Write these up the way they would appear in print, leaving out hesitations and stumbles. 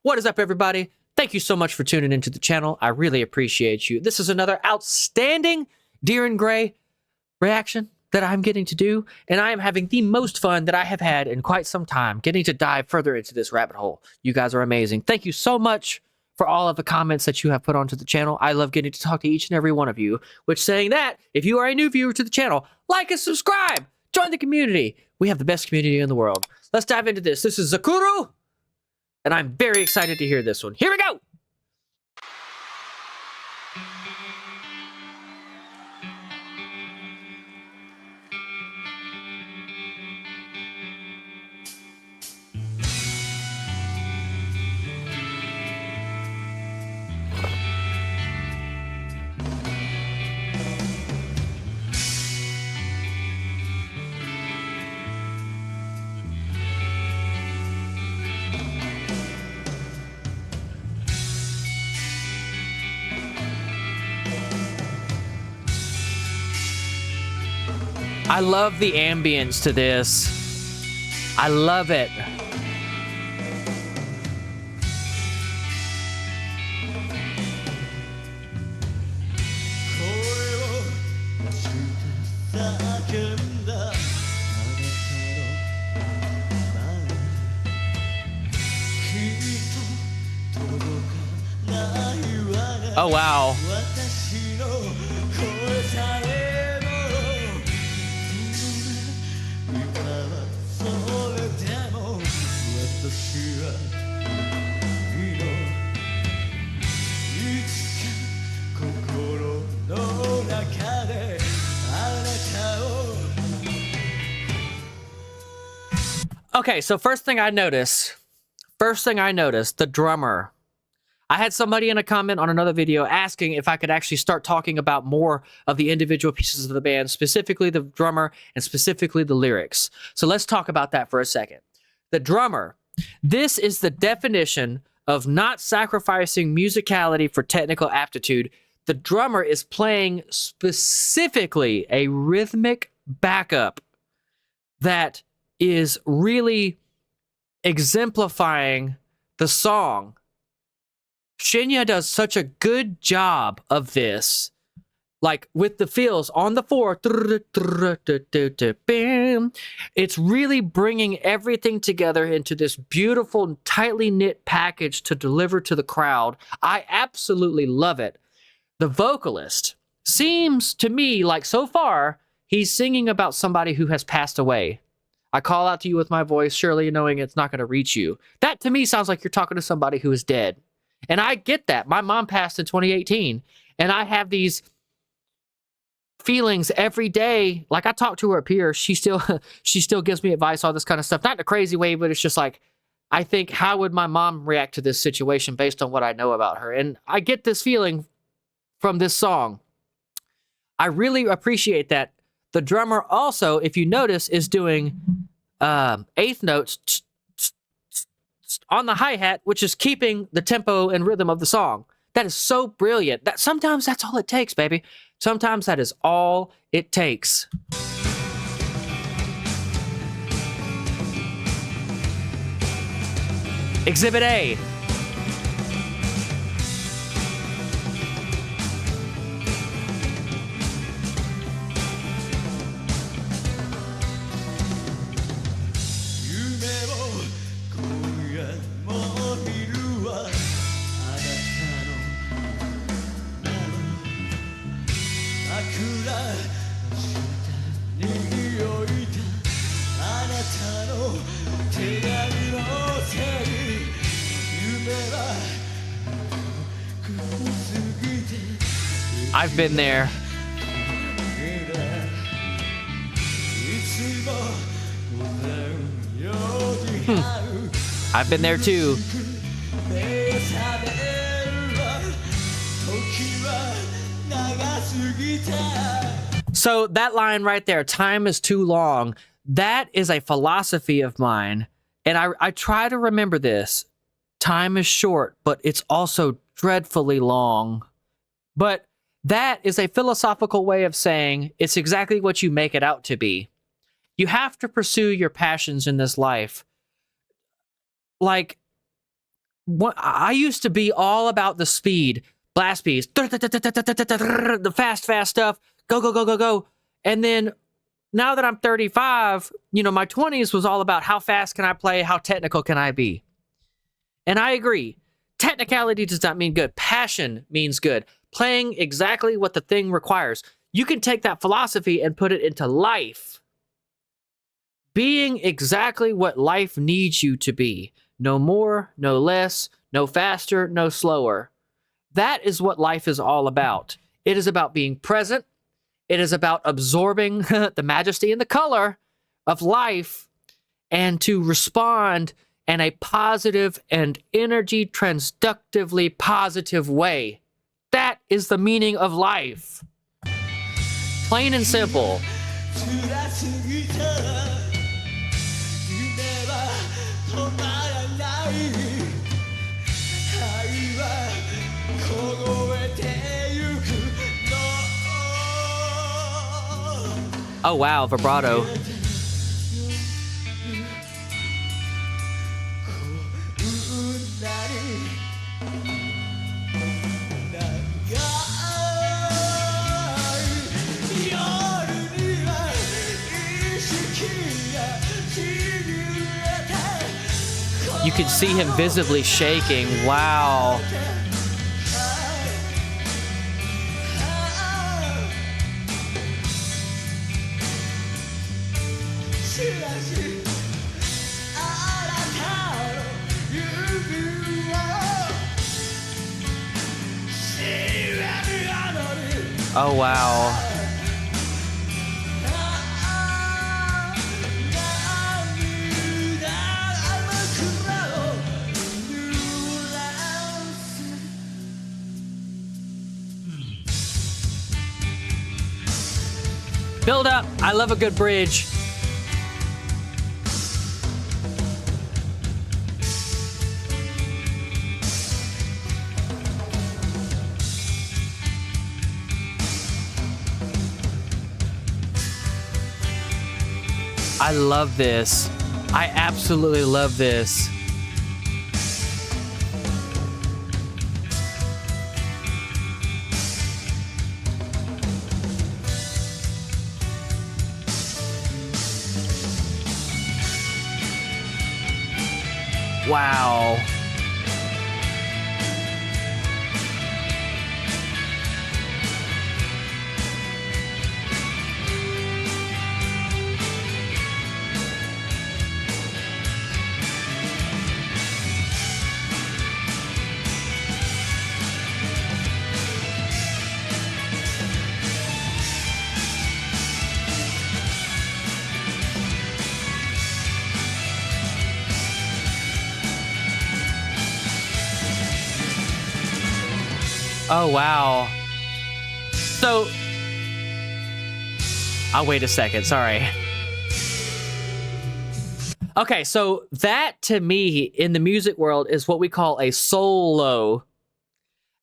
What is up, everybody? Thank you so much for tuning into the channel. I really appreciate you. This is another outstanding Diren Gray reaction that I'm getting to do, and I am having the most fun that I have had in quite some time getting to dive further into this rabbit hole. You guys are amazing. Thank you so much for all of the comments that you have put onto the channel. I love getting to talk to each and every one of you, which saying that, if you are a new viewer to the channel, like and subscribe, join the community. We have the best community in the world. Let's dive into this. This is Zakuro, and I'm very excited to hear this one. Here we go! I love the ambience to this. I love it. Oh, wow. Okay, so first thing I noticed, the drummer. I had somebody in a comment on another video asking if I could actually start talking about more of the individual pieces of the band, specifically the drummer and specifically the lyrics. So let's talk about that for a second. The drummer, this is the definition of not sacrificing musicality for technical aptitude. The drummer is playing specifically a rhythmic backup that is really exemplifying the song. Shinya does such a good job of this, like with the feels on the 4. It's really bringing everything together into this beautiful, tightly knit package to deliver to the crowd. I absolutely love it. The vocalist seems to me like so far he's singing about somebody who has passed away. I call out to you with my voice, surely knowing it's not going to reach you. That to me sounds like you're talking to somebody who is dead. And I get that. My mom passed in 2018, and I have these feelings every day. Like, I talk to her up here. She still gives me advice, all this kind of stuff. Not in a crazy way, but it's just like, I think, how would my mom react to this situation based on what I know about her? And I get this feeling from this song. I really appreciate that. The drummer also, if you notice, is doing eighth notes on the hi-hat, which is keeping the tempo and rhythm of the song. That is so brilliant. That sometimes that's all it takes, baby. Sometimes that is all it takes. Exhibit A. I've been there. I've been there too. So that line right there, time is too long, that is a philosophy of mine. And I try to remember this. Time is short, but it's also dreadfully long. But that is a philosophical way of saying it's exactly what you make it out to be. You have to pursue your passions in this life. Like, I used to be all about the speed, blast beats, the fast stuff, go, go, go, go, go. And then now that I'm 35, my 20s was all about how fast can I play, how technical can I be. And I agree. Technicality does not mean good. Passion means good. Playing exactly what the thing requires. You can take that philosophy and put it into life. Being exactly what life needs you to be. No more, no less, no faster, no slower. That is what life is all about. It is about being present. It is about absorbing the majesty and the color of life and to respond in a positive and energy transductively positive way. That is the meaning of life. Plain and simple. Oh wow, vibrato. You can see him visibly shaking. Wow. Oh, wow. Build up. I love a good bridge. I love this. I absolutely love this. Wow. Oh, wow. So, I'll wait a second. Sorry. Okay, so that to me in the music world is what we call a solo.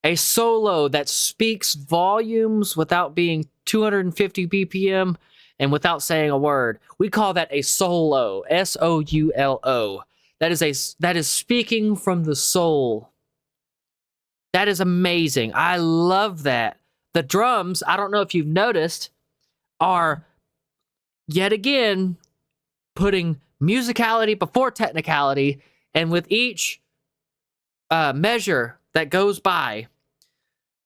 A solo that speaks volumes without being 250 BPM and without saying a word. We call that a solo. S-O-U-L-O. That is speaking from the soul. That is amazing. I love that. The drums, I don't know if you've noticed, are yet again putting musicality before technicality, and with each measure that goes by,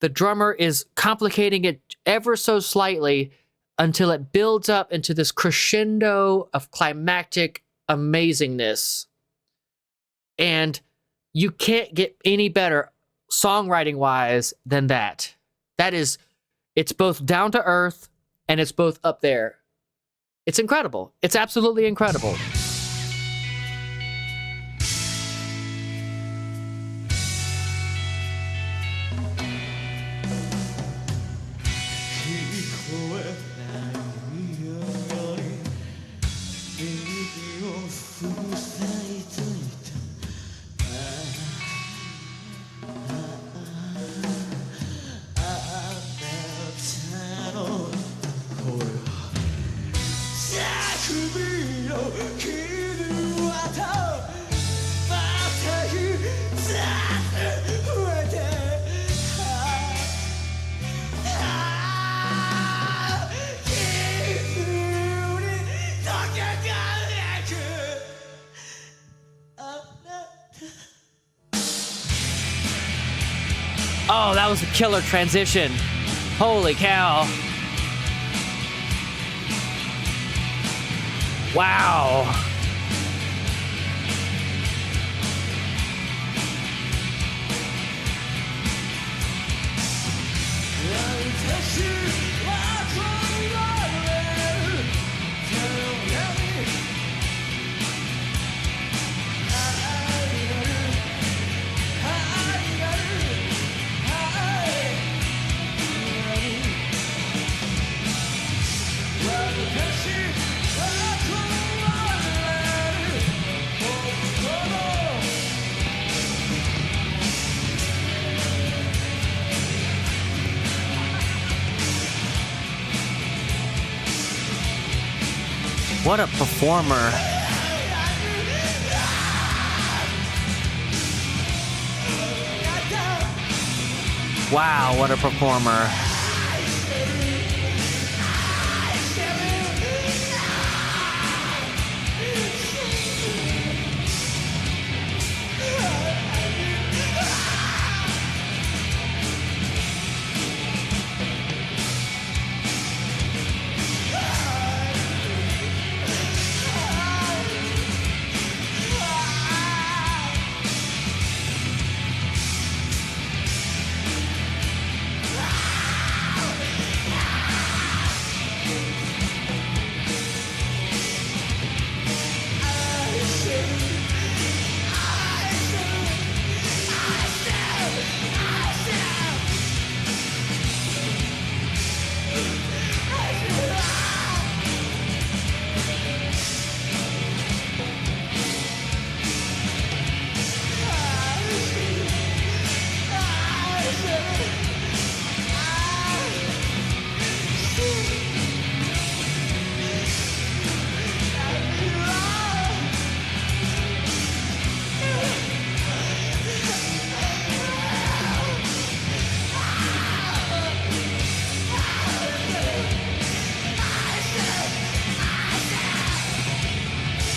the drummer is complicating it ever so slightly until it builds up into this crescendo of climactic amazingness. And you can't get any better songwriting wise than that. It's both down to earth and it's both up there. It's incredible. It's absolutely incredible. Oh, that was a killer transition. Holy cow. Wow. What a performer. Wow, what a performer.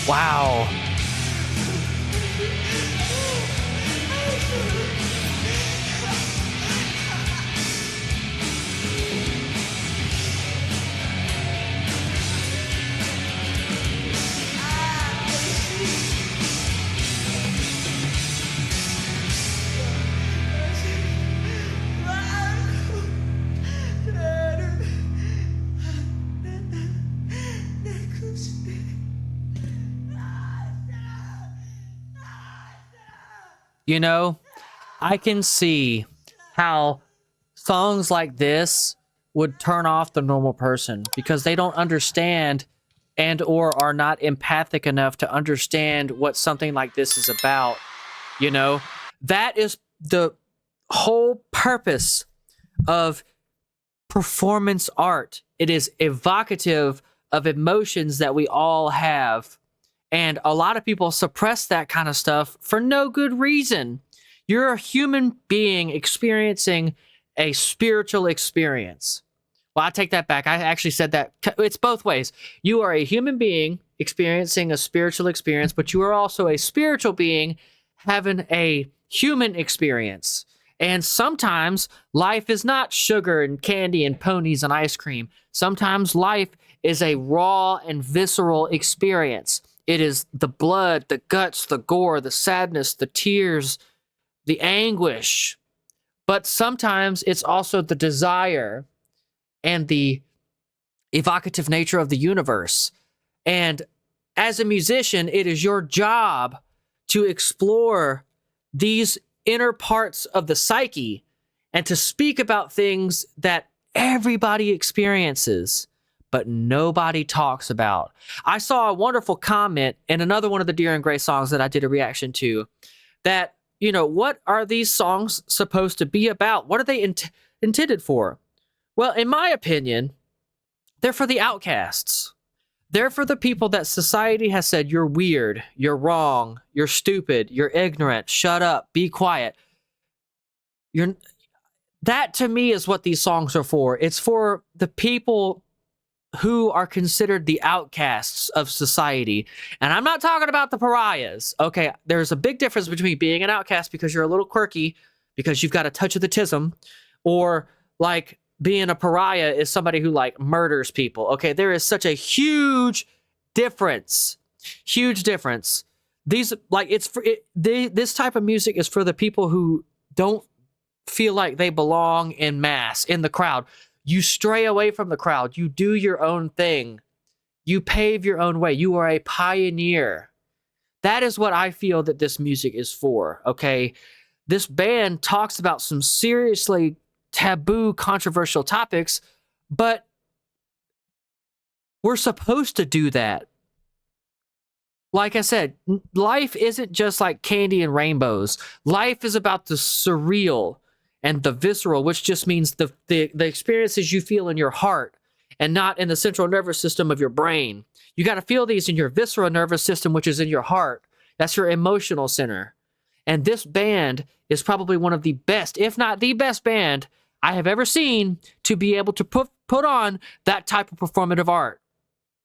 Wow. You know, I can see how songs like this would turn off the normal person because they don't understand and or are not empathic enough to understand what something like this is about. You know, that is the whole purpose of performance art. It is evocative of emotions that we all have. And a lot of people suppress that kind of stuff for no good reason. You're a human being experiencing a spiritual experience. Well, I take that back. I actually said that. It's both ways. You are a human being experiencing a spiritual experience, but you are also a spiritual being having a human experience. And sometimes life is not sugar and candy and ponies and ice cream. Sometimes life is a raw and visceral experience. It is the blood, the guts, the gore, the sadness, the tears, the anguish. But sometimes it's also the desire and the evocative nature of the universe. And as a musician, it is your job to explore these inner parts of the psyche and to speak about things that everybody experiences, but nobody talks about. I saw a wonderful comment in another one of the Deer and Gray songs that I did a reaction to that, you know, what are these songs supposed to be about? What are they intended for? Well, in my opinion, they're for the outcasts. They're for the people that society has said, you're weird, you're wrong, you're stupid, you're ignorant, shut up, be quiet. That to me is what these songs are for. It's for the people who are considered the outcasts of society. And I'm not talking about the pariahs. Okay, there's a big difference between being an outcast because you're a little quirky, because you've got a touch of the tism, or like being a pariah is somebody who like murders people. Okay, there is such a huge difference. Huge difference. These like this type of music is for the people who don't feel like they belong in mass in the crowd. You stray away from the crowd. You do your own thing. You pave your own way. You are a pioneer. That is what I feel that this music is for, okay? This band talks about some seriously taboo, controversial topics, but we're supposed to do that. Like I said, life isn't just like candy and rainbows. Life is about the surreal and the visceral, which just means the experiences you feel in your heart and not in the central nervous system of your brain. You got to feel these in your visceral nervous system, which is in your heart. That's your emotional center. And this band is probably one of the best, if not the best band I have ever seen to be able to put on that type of performative art.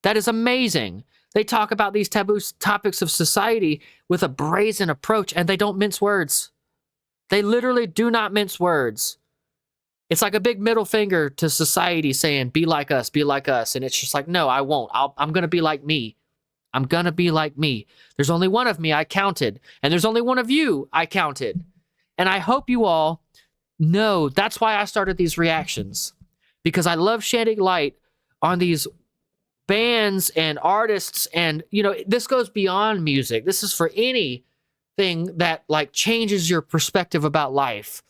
That is amazing. They talk about these taboo topics of society with a brazen approach, and they don't mince words. They literally do not mince words. It's like a big middle finger to society saying, be like us, be like us. And it's just like, no, I won't. I'm going to be like me. I'm going to be like me. There's only one of me, I counted. And there's only one of you, I counted. And I hope you all know that's why I started these reactions. Because I love shedding light on these bands and artists. And, you know, this goes beyond music. This is for anything that like changes your perspective about life.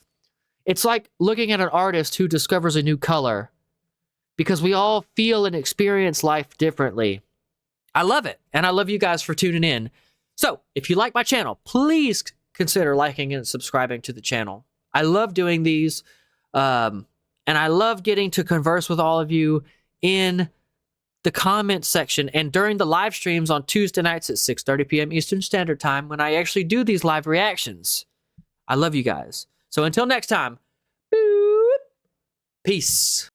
It's like looking at an artist who discovers a new color, because we all feel and experience life differently. I love it, and I love you guys for tuning in. So, if you like my channel, please consider liking and subscribing to the channel. I love doing these, and I love getting to converse with all of you in the comment section and during the live streams on Tuesday nights at 6:30 p.m. Eastern Standard Time when I actually do these live reactions. I love you guys. So until next time, peace.